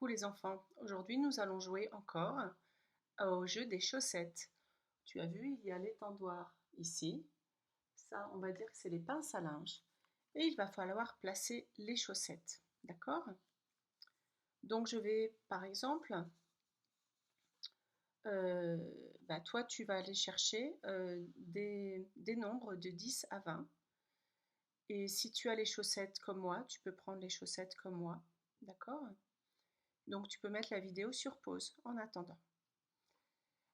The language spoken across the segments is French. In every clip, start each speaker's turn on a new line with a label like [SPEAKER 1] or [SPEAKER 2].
[SPEAKER 1] Coucou les enfants, aujourd'hui nous allons jouer encore au jeu des chaussettes. Tu as vu, il y a l'étendoir ici, ça on va dire que c'est les pinces à linge. Et il va falloir placer les chaussettes, d'accord? Donc je vais par exemple, euh, toi tu vas aller chercher des nombres de 10 à 20. Et si tu as les chaussettes comme moi, tu peux prendre les chaussettes comme moi, d'accord? Donc tu peux mettre la vidéo sur pause en attendant.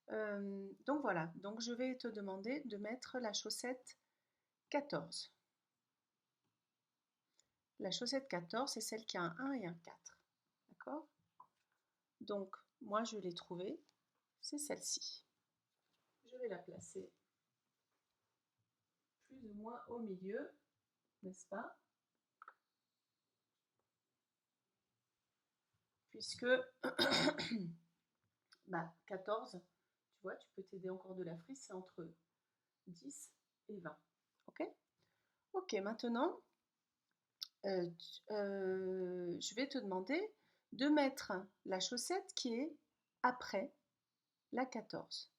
[SPEAKER 1] Donc voilà, donc je vais te demander de mettre la chaussette 14. La chaussette 14, c'est celle qui a un 1 et un 4. D'accord? Donc moi je l'ai trouvée, c'est celle-ci. Je vais la placer plus ou moins au milieu, n'est-ce pas? Puisque 14, tu vois, tu peux t'aider encore de la frise, c'est entre 10 et 20. Ok? Ok, maintenant, je vais te demander de mettre la chaussette qui est après la 14.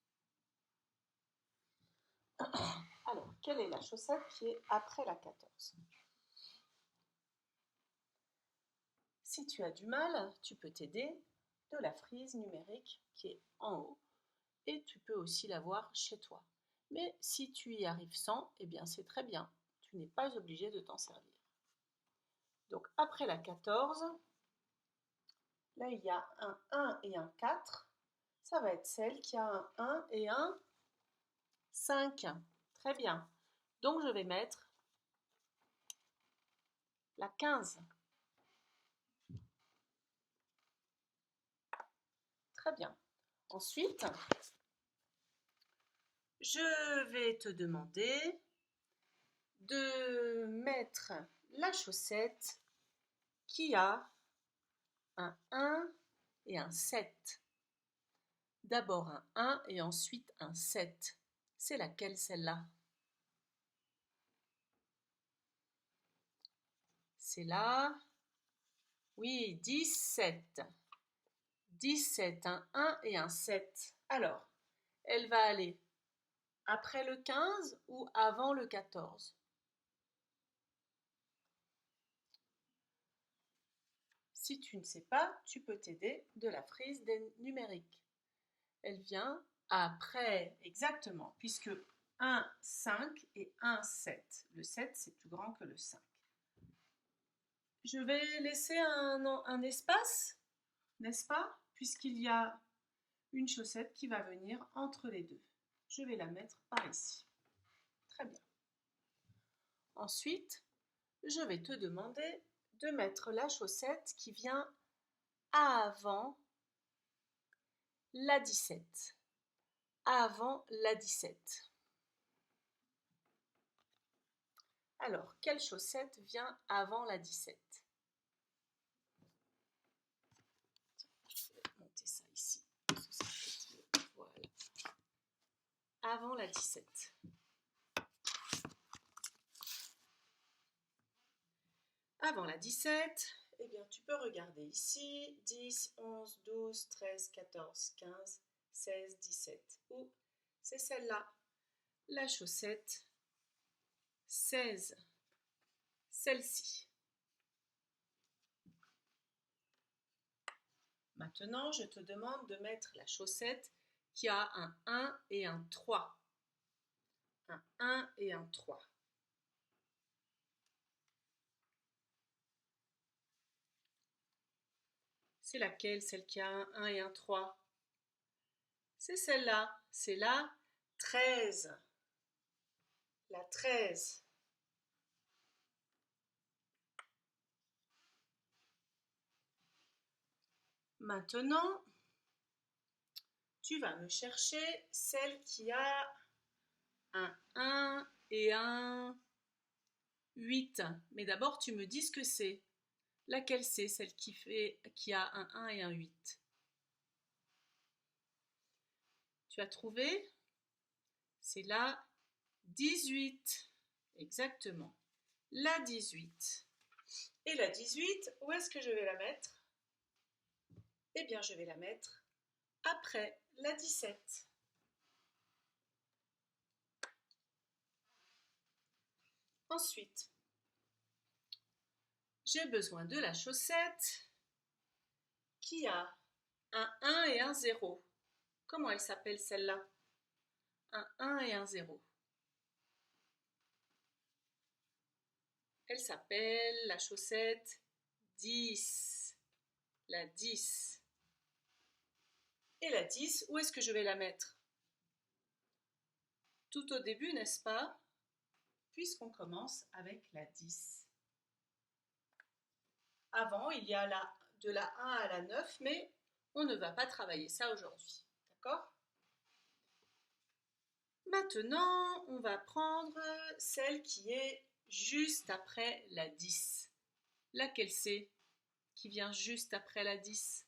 [SPEAKER 1] Alors, quelle est la chaussette qui est après la 14? Si tu as du mal, tu peux t'aider de la frise numérique qui est en haut et tu peux aussi la voir chez toi. Mais si tu y arrives sans, eh bien c'est très bien. Tu n'es pas obligé de t'en servir. Donc après la 14, là il y a un 1 et un 4. Ça va être celle qui a un 1 et un 5. Très bien. Donc je vais mettre la 15. Très bien. Ensuite, je vais te demander de mettre la chaussette qui a un 1 et un 7. D'abord un 1 et ensuite un 7. C'est laquelle celle-là? C'est là. Oui, 17. 17, un 1 et un 7. Alors, elle va aller après le 15 ou avant le 14? Si tu ne sais pas, tu peux t'aider de la frise des numériques. Elle vient après, exactement, puisque 1, 5 et 1, 7. Le 7, c'est plus grand que le 5. Je vais laisser un espace, n'est-ce pas? Puisqu'il y a une chaussette qui va venir entre les deux. Je vais la mettre par ici. Très bien. Ensuite, je vais te demander de mettre la chaussette qui vient avant la 17. Avant la 17. Alors, quelle chaussette vient avant la 17? Je vais monter ça ici. Voilà. Avant la 17. Avant la 17, eh bien, tu peux regarder ici, 10, 11, 12, 13, 14, 15, 16, 17. Ou c'est celle-là, la chaussette 16, celle-ci. Maintenant, je te demande de mettre la chaussette qui a un 1 et un 3. Un 1 et un 3. C'est laquelle, celle qui a un 1 et un 3? C'est celle-là, c'est la 13. La 13. Maintenant, tu vas me chercher celle qui a un 1 et un 8. Mais d'abord, tu me dis ce que c'est. Laquelle c'est, celle qui a un 1 et un 8? Tu as trouvé? C'est la 18. Exactement. La 18. Et la 18, où est-ce que je vais la mettre? eh bien je vais la mettre après la 17. Ensuite, j'ai besoin de la chaussette qui a un 1 et un 0. Comment elle s'appelle celle-là? Un 1 et un 0. Elle s'appelle la chaussette 10. La 10. Et la 10, où est-ce que je vais la mettre? Tout au début, n'est-ce pas? Puisqu'on commence avec la 10. Avant, il y a de la 1 à la 9, mais on ne va pas travailler ça aujourd'hui. D'accord? Maintenant, on va prendre celle qui est juste après la 10. Laquelle c'est qui vient juste après la 10?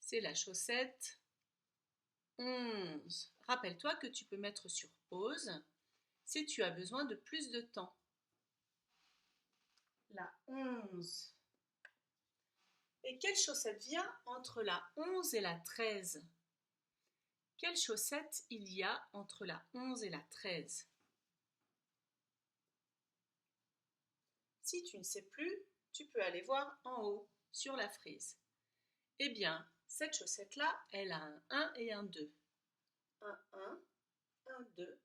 [SPEAKER 1] C'est la chaussette 11. Rappelle-toi que tu peux mettre sur pause si tu as besoin de plus de temps. La 11. Et quelle chaussette vient entre la 11 et la 13? Quelle chaussette il y a entre la 11 et la 13? Si tu ne sais plus, tu peux aller voir en haut, sur la frise. Eh bien, cette chaussette-là, elle a un 1 et un 2. Un 1, un 2,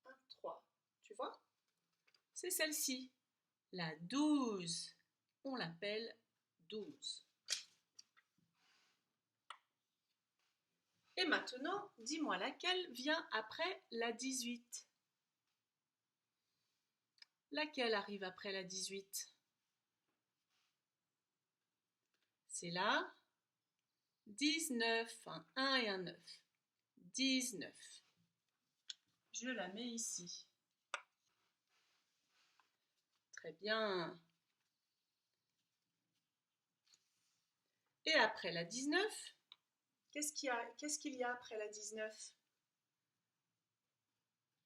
[SPEAKER 1] un 3. Tu vois? C'est celle-ci. La 12. On l'appelle 12. Et maintenant, dis-moi laquelle vient après la 18. Laquelle arrive après la 18? C'est la 19. Un 1 et un 9. 19. Je la mets ici. Très bien. Et après la 19, qu'est-ce qu'il y a après la 19?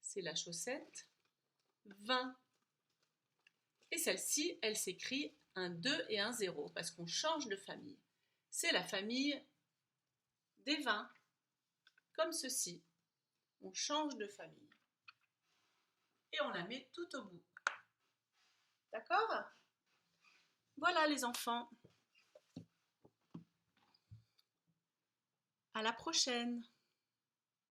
[SPEAKER 1] C'est la chaussette 20. Et celle-ci, elle s'écrit un 2 et un 0 parce qu'on change de famille. C'est la famille des 20, comme ceci. On change de famille. Et on la met tout au bout. D'accord? Voilà les enfants. À la prochaine.